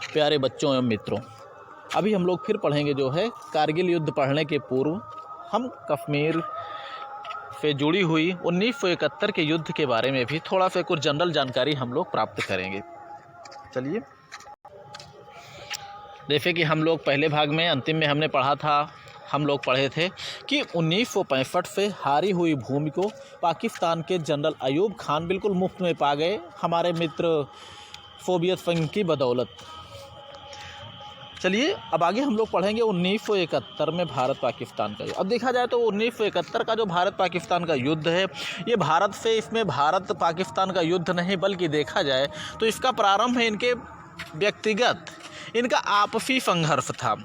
प्यारे बच्चों एवं मित्रों, अभी हम लोग फिर पढ़ेंगे जो है कारगिल युद्ध पढ़ने के पूर्व हम कश्मीर से जुड़ी हुई 1971 के युद्ध के बारे में भी थोड़ा सा कुछ जनरल जानकारी हम लोग प्राप्त करेंगे। चलिए, जैसे कि हम लोग पहले भाग में अंतिम में हमने पढ़ा था, हम लोग पढ़े थे कि 1965 से हारी हुई भूमि को पाकिस्तान के जनरल अयूब खान बिल्कुल मुफ्त में पा गए, हमारे मित्र सोवियत संघ की बदौलत। चलिए, अब आगे हम लोग पढ़ेंगे 1971 में भारत पाकिस्तान का। अब देखा जाए तो 1971 का जो भारत पाकिस्तान का युद्ध है, ये भारत से, इसमें भारत पाकिस्तान का युद्ध नहीं, बल्कि देखा जाए तो इसका प्रारंभ है इनके व्यक्तिगत, इनका आपसी संघर्ष था,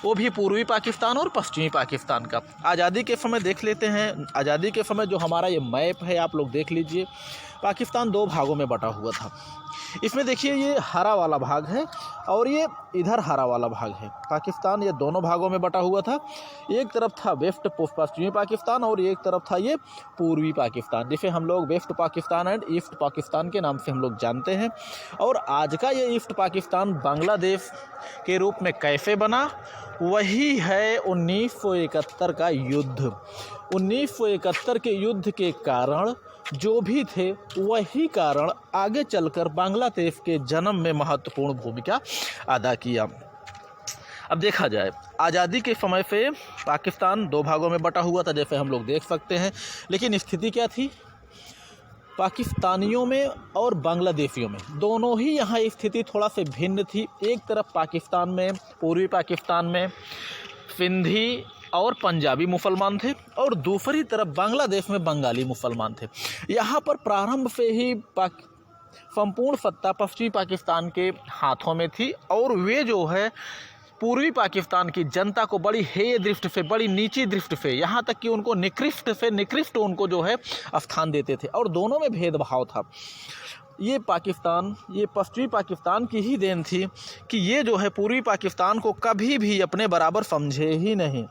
वो भी पूर्वी पाकिस्तान और पश्चिमी पाकिस्तान का। आज़ादी के समय देख लेते हैं, आज़ादी के समय जो हमारा ये मैप है आप लोग देख लीजिए, पाकिस्तान दो भागों में बटा हुआ था। इसमें देखिए ये हरा वाला भाग है और ये इधर हरा वाला भाग है। पाकिस्तान ये दोनों भागों में बटा हुआ था, एक तरफ था वेस्ट पश्चिमी पाकिस्तान और एक तरफ था ये पूर्वी पाकिस्तान, जिसे हम लोग west Pakistan and east Pakistan के नाम से हम लोग जानते हैं। और आज का ये ईस्ट पाकिस्तान बांग्लादेश के रूप में कैसे बना, वही है 1971 का युद्ध। 1971 के युद्ध के कारण जो भी थे, वही कारण आगे चलकर बांग्लादेश के जन्म में महत्वपूर्ण भूमिका अदा किया। अब देखा जाए, आज़ादी के समय से पाकिस्तान दो भागों में बटा हुआ था, जैसे हम लोग देख सकते हैं, लेकिन स्थिति क्या थी, पाकिस्तानियों में और बांग्लादेशियों में दोनों ही यहाँ स्थिति थोड़ा से भिन्न थी। एक तरफ पाकिस्तान में, पूर्वी पाकिस्तान में सिंधी और पंजाबी मुसलमान थे और दूसरी तरफ बांग्लादेश में बंगाली मुसलमान थे। यहाँ पर प्रारंभ से ही संपूर्ण सत्ता पश्चिमी पाकिस्तान के हाथों में थी और वे जो है पूर्वी पाकिस्तान की जनता को बड़ी हेय दृष्टि से, बड़ी नीची दृष्टि से, यहाँ तक कि उनको निकृष्ट से निकृष्ट उनको जो है स्थान देते थे और दोनों में भेदभाव था। ये पाकिस्तान, ये पश्चिमी पाकिस्तान की ही देन थी कि ये जो है पूर्वी पाकिस्तान को कभी भी अपने बराबर समझे ही नहीं।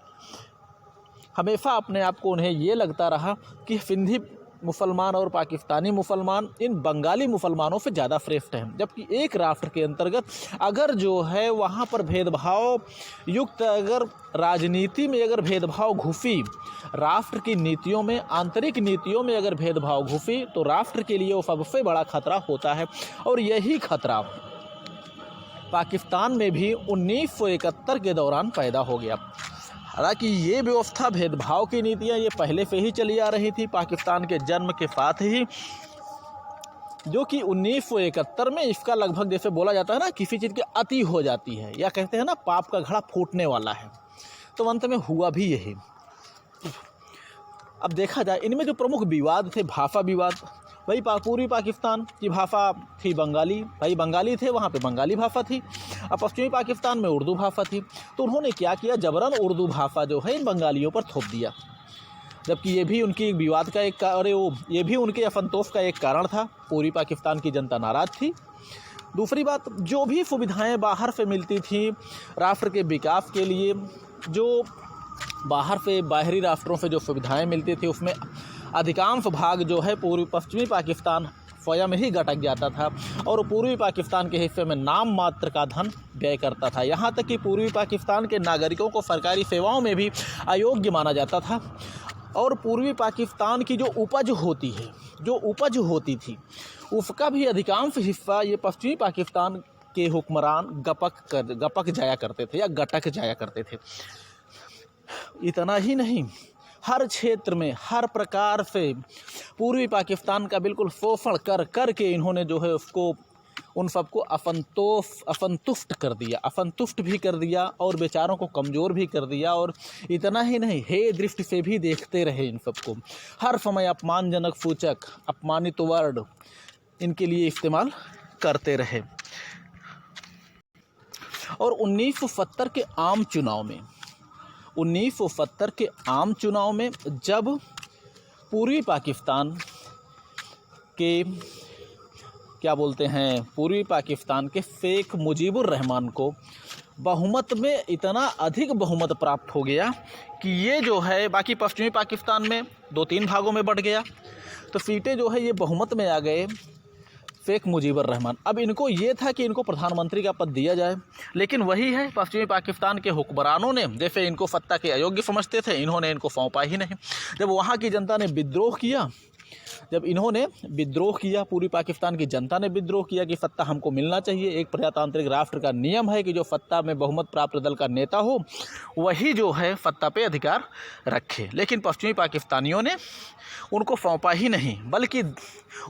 हमेशा अपने आप को उन्हें ये लगता रहा कि सिंधी मुसलमान और पाकिस्तानी मुसलमान इन बंगाली मुसलमानों से ज़्यादा श्रेष्ठ हैं, जबकि एक राष्ट्र के अंतर्गत अगर जो है वहाँ पर भेदभाव युक्त, अगर राजनीति में अगर भेदभाव घुसी, राष्ट्र की नीतियों में, आंतरिक नीतियों में अगर भेदभाव घुसी, तो राष्ट्र के लिए वो सबसे बड़ा खतरा होता है। और यही खतरा पाकिस्तान में भी 1971 के दौरान पैदा हो गया। हालांकि ये व्यवस्था, भेदभाव की नीतियाँ ये पहले से ही चली आ रही थी पाकिस्तान के जन्म के साथ ही, जो कि 1971 में इसका लगभग, जैसे बोला जाता है ना, किसी चीज़ की अति हो जाती है, या कहते हैं ना पाप का घड़ा फूटने वाला है, तो अंत में हुआ भी यही। अब देखा जाए, इनमें जो प्रमुख विवाद थे, भाषा विवाद, भाई पूर्वी पाकिस्तान की भाषा थी बंगाली, भाई बंगाली थे, वहाँ पे बंगाली भाषा थी। अब पश्चिमी पाकिस्तान में उर्दू भाषा थी, तो उन्होंने क्या किया, जबरन उर्दू भाषा जो है इन बंगालियों पर थोप दिया, जबकि ये भी उनकी विवाद का एक, ये भी उनके असंतोष का एक कारण था। पूर्वी पाकिस्तान की जनता नाराज़ थी। दूसरी बात, जो भी सुविधाएँ बाहर से मिलती थी राष्ट्र के विकास के लिए, जो बाहर से, बाहरी राष्ट्रों से जो सुविधाएँ मिलती थी, उसमें अधिकांश भाग जो है पूर्वी पश्चिमी पाकिस्तान स्वयं ही गटक जाता था और पूर्वी पाकिस्तान के हिस्से में नाम मात्र का धन व्यय करता था। यहाँ तक कि पूर्वी पाकिस्तान के नागरिकों को सरकारी सेवाओं में भी अयोग्य माना जाता था। और पूर्वी पाकिस्तान की जो उपज होती थी, उसका भी अधिकांश हिस्सा ये पश्चिमी पाकिस्तान के हुक्मरान गपक जाया करते थे या गटक जाया करते थे। इतना ही नहीं, हर क्षेत्र में, हर प्रकार से पूर्वी पाकिस्तान का बिल्कुल शोषण करके इन्होंने जो है उसको, उन सबको असंतुष्ट भी कर दिया और बेचारों को कमज़ोर भी कर दिया। और इतना ही नहीं, हे दृष्टि से भी देखते रहे इन सबको, हर समय अपमानजनक सूचक, अपमानित वर्ड इनके लिए इस्तेमाल करते रहे। और 1970 के आम चुनाव में जब पूर्वी पाकिस्तान के पूर्वी पाकिस्तान के शेख मुजीबुर रहमान को बहुमत में इतना अधिक बहुमत प्राप्त हो गया कि ये जो है बाकी पश्चिमी पाकिस्तान में 2-3 भागों में बट गया, तो सीटें जो है ये बहुमत में आ गए शेख मुजीबुर रहमान। अब इनको ये था कि इनको प्रधानमंत्री का पद दिया जाए, लेकिन वही है पश्चिमी पाकिस्तान के हुक्मरानों ने जैसे इनको सत्ता के अयोग्य समझते थे, इन्होंने इनको सौंपा ही नहीं। जब वहाँ की जनता ने विद्रोह किया, जब इन्होंने विद्रोह किया, पूरी पाकिस्तान की जनता ने विद्रोह किया कि सत्ता हमको मिलना चाहिए, एक प्रजातांत्रिक राष्ट्र का नियम है कि जो सत्ता में बहुमत प्राप्त दल का नेता हो वही जो है सत्ता पे अधिकार रखे। लेकिन पश्चिमी पाकिस्तानियों ने उनको सौंपा ही नहीं, बल्कि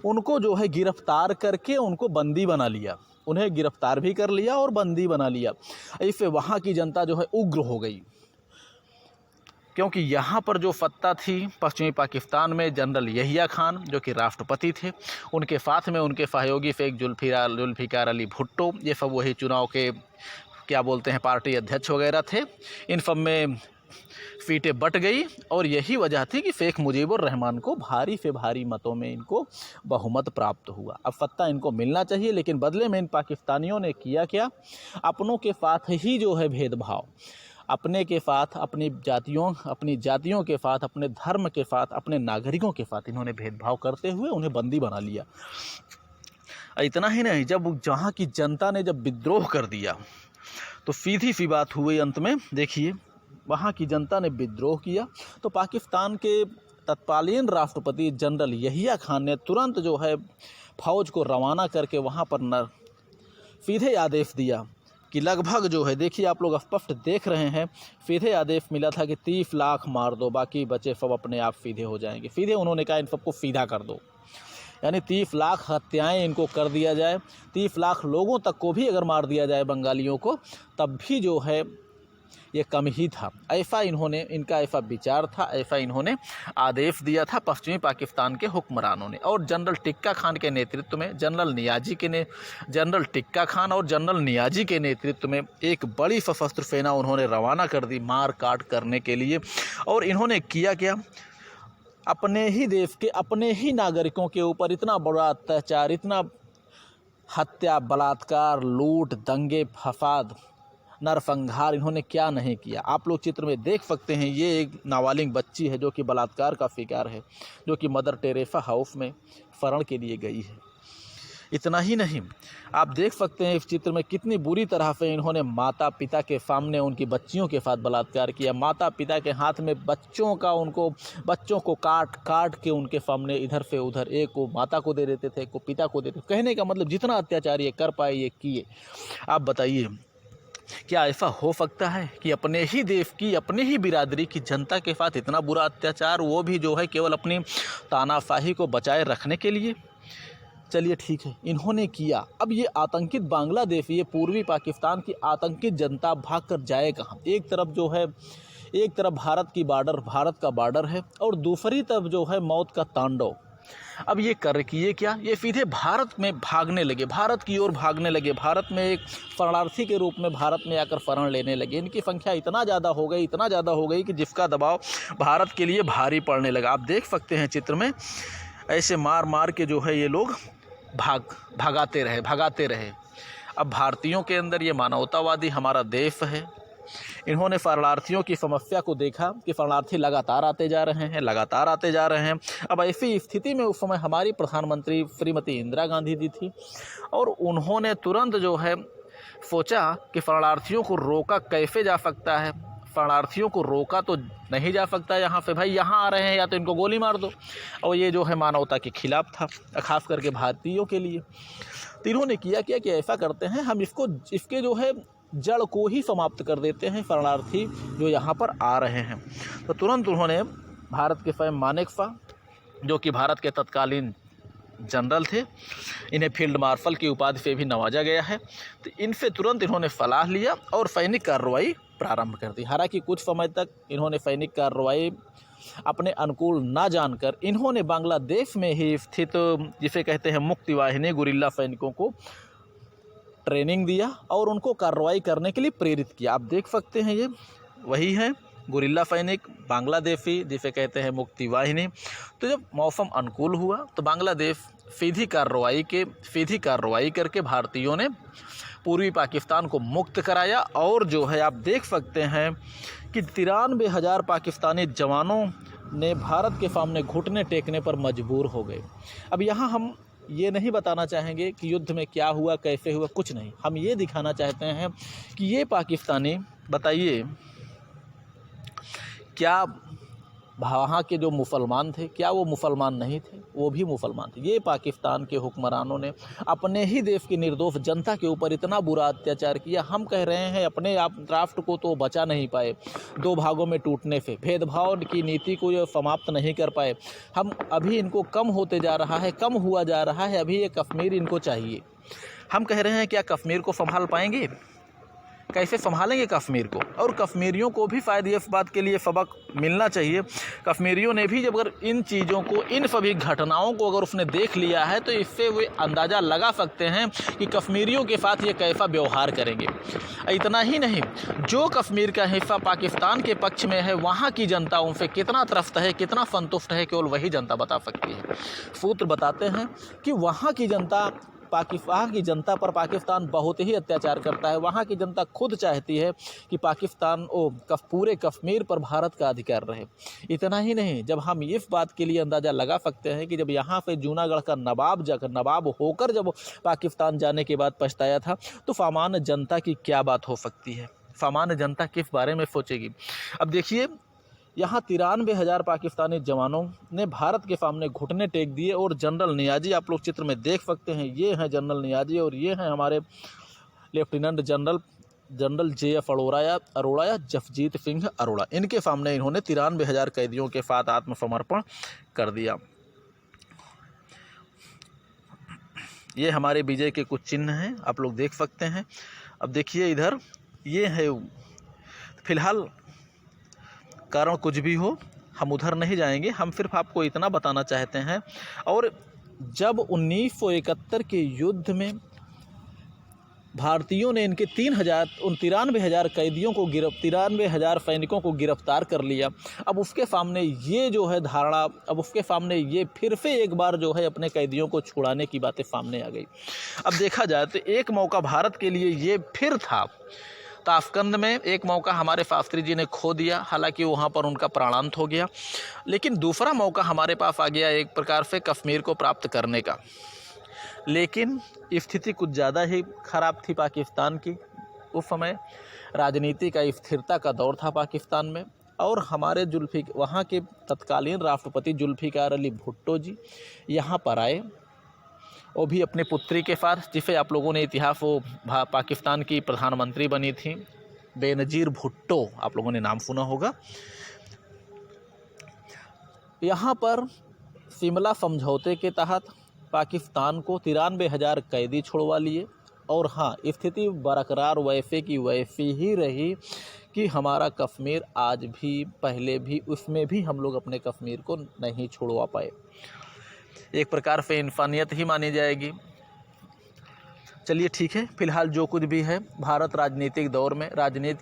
उनको जो है गिरफ्तार करके उनको बंदी बना लिया, उन्हें गिरफ्तार भी कर लिया और बंदी बना लिया। इससे वहाँ की जनता जो है उग्र हो गई, क्योंकि यहाँ पर जो सत्ता थी पश्चिमी पाकिस्तान में जनरल यहिया खान जो कि राष्ट्रपति थे, उनके साथ में उनके सहयोगी शेख जुल्फ़िकार अली भुट्टो, ये सब वही चुनाव के क्या बोलते हैं पार्टी अध्यक्ष वगैरह थे। इन सब में सीटें बट गई और यही वजह थी कि शेख मुजीबुर रहमान को भारी से भारी मतों में इनको बहुमत प्राप्त हुआ। अब सत्ता इनको मिलना चाहिए, लेकिन बदले में इन पाकिस्तानियों ने किया क्या, अपनों के साथ ही जो है भेदभाव, अपने के साथ अपनी जातियों के साथ, अपने धर्म के साथ, अपने नागरिकों के साथ इन्होंने भेदभाव करते हुए उन्हें बंदी बना लिया। इतना ही नहीं, जब जहाँ की जनता ने जब विद्रोह कर दिया तो सीधी सी बात हुई अंत में। देखिए, वहाँ की जनता ने विद्रोह किया तो पाकिस्तान के तत्कालीन राष्ट्रपति जनरल यहिया खान ने तुरंत जो है फौज को रवाना करके वहाँ पर सीधे आदेश दिया कि लगभग जो है, देखिए आप लोग स्पष्ट देख रहे हैं, सीधे आदेश मिला था कि 30 लाख मार दो, बाकी बचे सब अपने आप सीधे हो जाएंगे। सीधे उन्होंने कहा इन सबको सीधा कर दो, यानी 30 लाख हत्याएं इनको कर दिया जाए। 30 लाख लोगों तक को भी अगर मार दिया जाए बंगालियों को, तब भी जो है ये कम ही था। ऐसा इनका ऐसा विचार था, ऐसा इन्होंने आदेश दिया था पश्चिमी पाकिस्तान के हुक्मरानों ने। और जनरल टिक्का खान के नेतृत्व में, जनरल टिक्का खान और जनरल नियाजी के नेतृत्व में एक बड़ी सशस्त्र सेना उन्होंने रवाना कर दी मार काट करने के लिए। और इन्होंने किया क्या, अपने ही देश के अपने ही नागरिकों के ऊपर इतना बड़ा अत्याचार, इतना हत्या, बलात्कार, लूट, दंगे, फसाद, नरसंहार इन्होंने क्या नहीं किया। आप लोग चित्र में देख सकते हैं, ये एक नाबालिग बच्ची है जो कि बलात्कार का शिकार है, जो कि मदर टेरेसा हाउस में शरण के लिए गई है। इतना ही नहीं, आप देख सकते हैं इस चित्र में कितनी बुरी तरह से इन्होंने माता पिता के सामने उनकी बच्चियों के साथ बलात्कार किया। माता पिता के हाथ में बच्चों को काट काट के उनके सामने इधर से उधर, एक को माता को दे देते थे, एक को पिता को देते थे। कहने का मतलब जितना अत्याचार ये कर पाए ये किए। आप बताइए, क्या ऐसा हो सकता है कि अपने ही देश की, अपने ही बिरादरी की जनता के साथ इतना बुरा अत्याचार, वो भी जो है केवल अपनी तानाशाही को बचाए रखने के लिए? चलिए ठीक है, इन्होंने किया। अब ये आतंकित बांग्लादेश, ये पूर्वी पाकिस्तान की आतंकित जनता भाग कर जाए कहाँ? एक तरफ भारत का बॉर्डर है और दूसरी तरफ जो है मौत का तांडव। अब ये किए क्या, ये सीधे भारत में भागने लगे, भारत की ओर भागने लगे। भारत में एक शरणार्थी के रूप में भारत में आकर शरण लेने लगे। इनकी संख्या इतना ज़्यादा हो गई कि जिसका दबाव भारत के लिए भारी पड़ने लगा। आप देख सकते हैं चित्र में, ऐसे मार मार के जो है ये लोग भगाते रहे। अब भारतीयों के अंदर ये मानवतावादी हमारा देश है, इन्होंने शरणार्थियों की समस्या को देखा कि शरणार्थी लगातार आते जा रहे हैं। अब ऐसी स्थिति में उस समय हमारी प्रधानमंत्री श्रीमती इंदिरा गांधी जी थी और उन्होंने तुरंत जो है सोचा कि शरणार्थियों को रोका कैसे जा सकता है। शरणार्थियों को रोका तो नहीं जा सकता यहाँ से, भाई यहाँ आ रहे हैं या तो इनको गोली मार दो। और ये जो है मानवता के खिलाफ था, खास करके भारतीयों के लिए। तो इन्होंने किया कि ऐसा करते हैं, हम इसके जो है जड़ को ही समाप्त कर देते हैं, शरणार्थी जो यहाँ पर आ रहे हैं। तो तुरंत उन्होंने भारत के स्वयं मानेकशॉ, जो कि भारत के तत्कालीन जनरल थे, इन्हें फील्ड मार्शल की उपाधि से भी नवाजा गया है, तो इनसे तुरंत इन्होंने सलाह लिया और सैनिक कार्रवाई प्रारंभ कर दी। हालांकि कुछ समय तक इन्होंने सैनिक कार्रवाई अपने अनुकूल ना जानकर इन्होंने बांग्लादेश में ही स्थित, जिसे कहते हैं मुक्ति वाहिनी, गुरिल्ला सैनिकों को ट्रेनिंग दिया और उनको कार्रवाई करने के लिए प्रेरित किया। आप देख सकते हैं, ये वही है गुरिल्ला सैनिक बांग्लादेशी, जिसे कहते हैं मुक्ति वाहिनी। तो जब मौसम अनुकूल हुआ तो बांग्लादेश सीधी कार्रवाई करके भारतीयों ने पूर्वी पाकिस्तान को मुक्त कराया। और जो है आप देख सकते हैं कि 93,000 पाकिस्तानी जवानों ने भारत के सामने घुटने टेकने पर मजबूर हो गए। अब यहाँ हम ये नहीं बताना चाहेंगे कि युद्ध में क्या हुआ, कैसे हुआ, कुछ नहीं। हम ये दिखाना चाहते हैं कि ये पाकिस्तानी, बताइए क्या वहाँ के जो मुसलमान थे, क्या वो मुसलमान नहीं थे? वो भी मुसलमान थे। ये पाकिस्तान के हुक्मरानों ने अपने ही देश की निर्दोष जनता के ऊपर इतना बुरा अत्याचार किया। हम कह रहे हैं अपने आप राष्ट्र को तो बचा नहीं पाए, 2 भागों में टूटने से, भेदभाव की नीति को ये समाप्त नहीं कर पाए। हम अभी इनको कम होते जा रहा है, कम हुआ जा रहा है, अभी ये कश्मीर इनको चाहिए। हम कह रहे हैं क्या कश्मीर को संभाल पाएंगे? कैसे संभालेंगे कश्मीर को? और कश्मीरियों को भी शायद इस बात के लिए सबक मिलना चाहिए। कश्मीरियों ने भी जब अगर इन चीज़ों को, इन सभी घटनाओं को अगर उसने देख लिया है तो इससे वे अंदाज़ा लगा सकते हैं कि कश्मीरियों के साथ ये कैसा व्यवहार करेंगे। इतना ही नहीं, जो कश्मीर का हिस्सा पाकिस्तान के पक्ष में है, वहाँ की जनता उनसे कितना त्रस्त है, कितना संतुष्ट है, केवल वही जनता बता सकती है। सूत्र बताते हैं कि वहाँ की जनता पर पाकिस्तान बहुत ही अत्याचार करता है। वहाँ की जनता खुद चाहती है कि पाकिस्तान पूरे कश्मीर पर भारत का अधिकार रहे। इतना ही नहीं, जब हम इस बात के लिए अंदाज़ा लगा सकते हैं कि जब यहाँ पे जूनागढ़ का नवाब होकर जब पाकिस्तान जाने के बाद पछताया था, तो सामान्य जनता की क्या बात हो सकती है, सामान्य जनता किस बारे में सोचेगी। अब देखिए, यहाँ 93,000 पाकिस्तानी जवानों ने भारत के सामने घुटने टेक दिए और जनरल नियाजी, आप लोग चित्र में देख सकते हैं, ये हैं जनरल नियाजी और ये हैं हमारे लेफ्टिनेंट जनरल JF अरोड़ा या जसजीत सिंह अरोड़ा। इनके सामने इन्होंने 93,000 कैदियों के साथ आत्मसमर्पण कर दिया। ये हमारे विजय के कुछ चिन्ह हैं, आप लोग देख सकते हैं। अब देखिए इधर, ये है, फिलहाल कारण कुछ भी हो, हम उधर नहीं जाएंगे, हम सिर्फ आपको इतना बताना चाहते हैं। और जब 1971 के युद्ध में भारतीयों ने इनके 93,000 कैदियों को 93,000 सैनिकों को गिरफ्तार कर लिया, अब उसके सामने ये जो है धारणा, अब उसके सामने ये फिर से एक बार जो है अपने कैदियों को छुड़ाने की बातें सामने आ गई। अब देखा जाए तो एक मौका भारत के लिए ये फिर था। ताशकंद में एक मौका हमारे शास्त्री जी ने खो दिया, हालांकि वहाँ पर उनका प्राणांत हो गया, लेकिन दूसरा मौका हमारे पास आ गया एक प्रकार से कश्मीर को प्राप्त करने का। लेकिन स्थिति कुछ ज़्यादा ही ख़राब थी पाकिस्तान की। उस समय राजनीति का स्थिरता का दौर था पाकिस्तान में, और हमारे वहाँ के तत्कालीन राष्ट्रपति जुल्फ़िकार अली भुट्टो जी यहाँ पर आए, वो भी अपनी पुत्री के साथ, जिसे आप लोगों ने इतिहास, वो पाकिस्तान की प्रधानमंत्री बनी थी बेनज़ीर भुट्टो, आप लोगों ने नाम सुना होगा। यहाँ पर शिमला समझौते के तहत पाकिस्तान को 93,000 कैदी छुड़वा लिए, और हाँ, स्थिति बरकरार वैसे की वैसी ही रही कि हमारा कश्मीर आज भी, पहले भी, उसमें भी हम लोग अपने कश्मीर को नहीं छुड़वा पाए। एक प्रकार से इंसानियत ही मानी जाएगी। चलिए ठीक है, फिलहाल जो कुछ भी है, भारत राजनीतिक दौर में,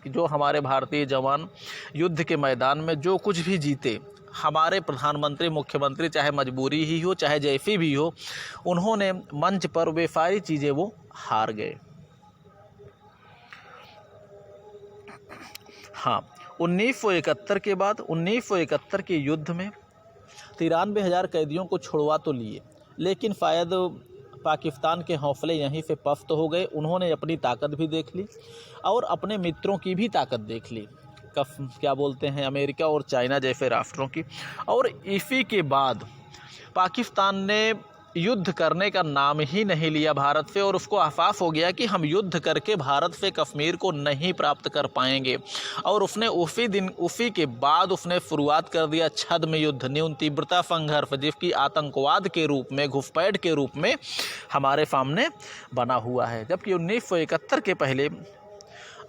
जो हमारे भारतीय जवान युद्ध के मैदान में जो कुछ भी जीते, हमारे प्रधानमंत्री, मुख्यमंत्री, चाहे मजबूरी ही हो, चाहे जैसी भी हो, उन्होंने मंच पर वे सारी चीज़ें वो हार गए। हाँ, 1971 के बाद 1971 के युद्ध में 93,000 कैदियों को छुड़वा तो लिए, लेकिन शायद पाकिस्तान के हौसले यहीं से पस्त हो गए। उन्होंने अपनी ताकत भी देख ली और अपने मित्रों की भी ताकत देख ली, क्या बोलते हैं, अमेरिका और चाइना जैसे राष्ट्रों की। और इसी के बाद पाकिस्तान ने युद्ध करने का नाम ही नहीं लिया भारत से, और उसको एहसास हो गया कि हम युद्ध करके भारत से कश्मीर को नहीं प्राप्त कर पाएंगे। और उसने उसी के बाद उसने शुरुआत कर दिया छद्म युद्ध, न्यून तीव्रता संघर्ष, जिसकी आतंकवाद के रूप में, घुसपैठ के रूप में हमारे सामने बना हुआ है। जबकि 1971 के पहले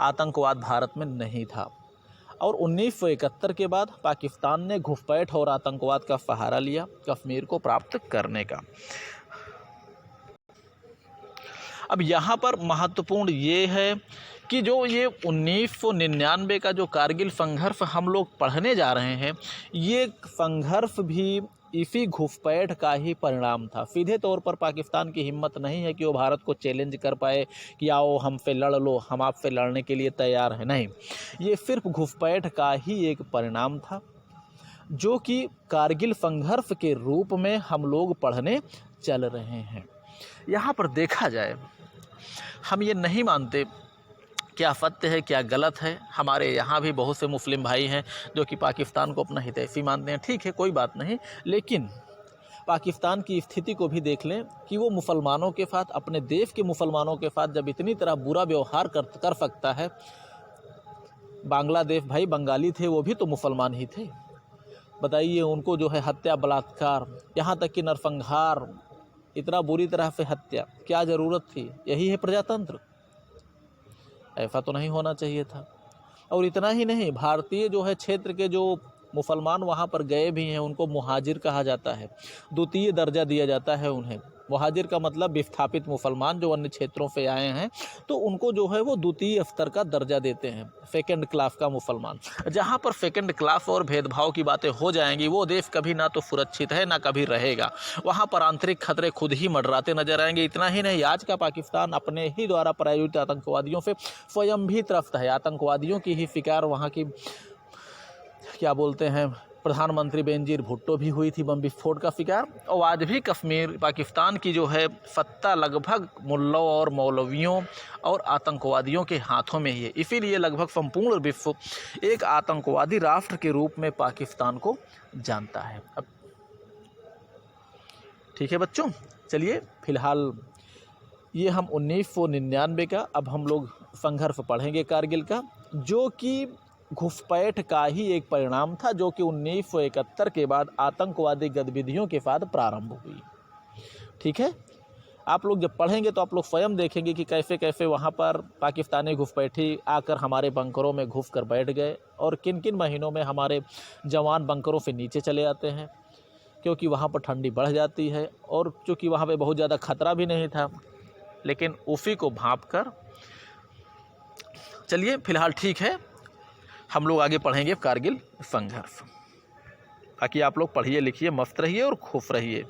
आतंकवाद भारत में नहीं था, और 1971 के बाद पाकिस्तान ने घुसपैठ और आतंकवाद का सहारा लिया कश्मीर को प्राप्त करने का। अब यहाँ पर महत्वपूर्ण ये है कि जो ये 1999 का जो कारगिल संघर्ष हम लोग पढ़ने जा रहे हैं, ये संघर्ष भी इसी घुसपैठ का ही परिणाम था। सीधे तौर पर पाकिस्तान की हिम्मत नहीं है कि वो भारत को चैलेंज कर पाए कि आओ हमसे लड़ लो, हम आपसे लड़ने के लिए तैयार हैं। नहीं, ये सिर्फ घुसपैठ का ही एक परिणाम था, जो कि कारगिल संघर्ष के रूप में हम लोग पढ़ने चल रहे हैं। यहाँ पर देखा जाए, हम ये नहीं मानते क्या सत्य है क्या गलत है। हमारे यहाँ भी बहुत से मुस्लिम भाई हैं जो कि पाकिस्तान को अपना हितैषी मानते हैं, ठीक है, कोई बात नहीं, लेकिन पाकिस्तान की स्थिति को भी देख लें कि वो मुसलमानों के साथ, अपने देश के मुसलमानों के साथ जब इतनी तरह बुरा व्यवहार कर सकता है। बांग्लादेश, भाई बंगाली थे, वो भी तो मुसलमान ही थे। बताइए, उनको जो है हत्या, बलात्कार, यहाँ तक कि नरसंहार, इतना बुरी तरह से हत्या, क्या ज़रूरत थी? यही है प्रजातंत्र? ऐसा तो नहीं होना चाहिए था। और इतना ही नहीं, भारतीय जो है क्षेत्र के जो मुसलमान वहाँ पर गए भी हैं, उनको मुहाजिर कहा जाता है, द्वितीय दर्जा दिया जाता है उन्हें। मुहाजिर का मतलब विस्थापित मुसलमान जो अन्य क्षेत्रों से आए हैं, तो उनको जो है वो द्वितीय स्तर का दर्जा देते हैं, सेकंड क्लास का मुसलमान। जहाँ पर सेकंड क्लास और भेदभाव की बातें हो जाएंगी, वो देश कभी ना तो सुरक्षित है ना कभी रहेगा। वहाँ पर आंतरिक खतरे खुद ही मंडराते नजर आएंगे। इतना ही नहीं, आज का पाकिस्तान अपने ही द्वारा प्रायोजित आतंकवादियों से स्वयं भी त्रस्त है। आतंकवादियों की ही शिकार वहाँ की, क्या बोलते हैं, प्रधानमंत्री बेनजीर भुट्टो भी हुई थी बम विस्फोट का शिकार। और आज भी कश्मीर, पाकिस्तान की जो है सत्ता लगभग मुल्लों और मौलवियों और आतंकवादियों के हाथों में ही है। इसीलिए लगभग संपूर्ण विश्व एक आतंकवादी राष्ट्र के रूप में पाकिस्तान को जानता है। अब ठीक है बच्चों, चलिए फिलहाल ये हम 1999 का, अब हम लोग संघर्ष पढ़ेंगे कारगिल का, जो कि घुसपैठ का ही एक परिणाम था, जो कि 1971 के बाद आतंकवादी गतिविधियों के साथ प्रारंभ हुई। ठीक है, आप लोग जब पढ़ेंगे तो आप लोग स्वयं देखेंगे कि कैसे कैसे वहाँ पर पाकिस्तानी घुसपैठी आकर हमारे बंकरों में घुस कर बैठ गए, और किन किन महीनों में हमारे जवान बंकरों से नीचे चले आते हैं, क्योंकि वहाँ पर ठंडी बढ़ जाती है, और चूँकि वहाँ पे बहुत ज़्यादा खतरा भी नहीं था, लेकिन उसी को भांप कर। चलिए फिलहाल ठीक है, हम लोग आगे पढ़ेंगे कारगिल संघर्ष। बाकी आप लोग पढ़िए लिखिए, मस्त रहिए और खुश रहिए।